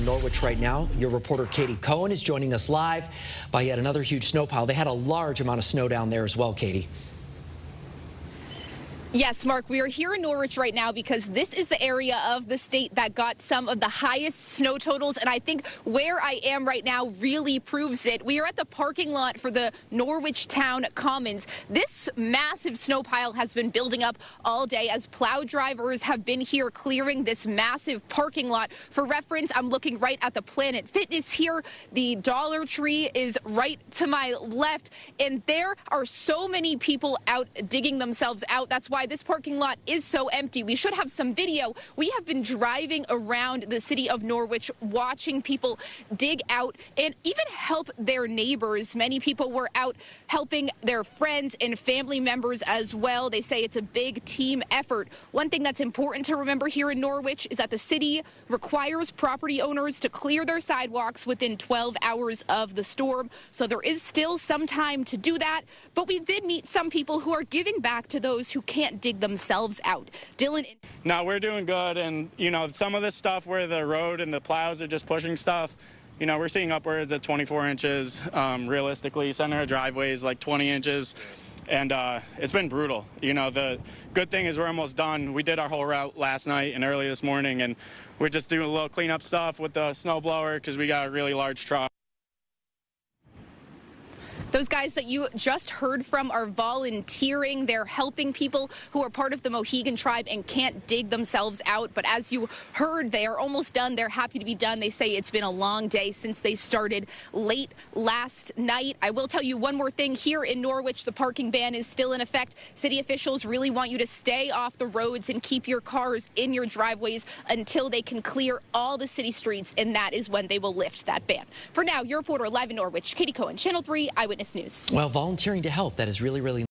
Norwich right now. Your reporter Katie Cohen is joining us live by yet another huge snow pile. They had a large amount of snow down there as well, Katie. Yes, Mark, we are here in Norwich right now because this is the area of the state that got some of the highest snow totals. And I think where I am right now really proves it. We are at the parking lot for the Norwich Town Commons. This massive snow pile has been building up all day as plow drivers have been here clearing this massive parking lot. For reference, I'm looking right at the Planet Fitness here. The Dollar Tree is right to my left. And there are so many people out digging themselves out. That's why this parking lot is so empty. We should have some video. We have been driving around the city of Norwich, watching people dig out and even help their neighbors. Many people were out helping their friends and family members as well. They say it's a big team effort. One thing that's important to remember here in Norwich is that the city requires property owners to clear their sidewalks within 12 hours of the storm. So there is still some time to do that. But we did meet some people who are giving back to those who can't dig themselves out. Dylan? No, we're doing good. And, you know, some of this stuff where the road and the plows are just pushing stuff, you know, we're seeing upwards of 24 inches. Realistically, center of driveway is like 20 inches. And it's been brutal. You know, the good thing is we're almost done. We did our whole route last night and early this morning, and we're just doing a little cleanup stuff with the snow blower because we got a really large truck. Those guys that you just heard from are volunteering. They're helping people who are part of the Mohegan tribe and can't dig themselves out. But as you heard, they are almost done. They're happy to be done. They say it's been a long day since they started late last night. I will tell you one more thing. Here in Norwich, the parking ban is still in effect. City officials really want you to stay off the roads and keep your cars in your driveways until they can clear all the city streets, and that is when they will lift that ban. For now, your reporter live in Norwich, Katie Cohen, Channel 3 Eyewitness News. Well, volunteering to help, that is really, really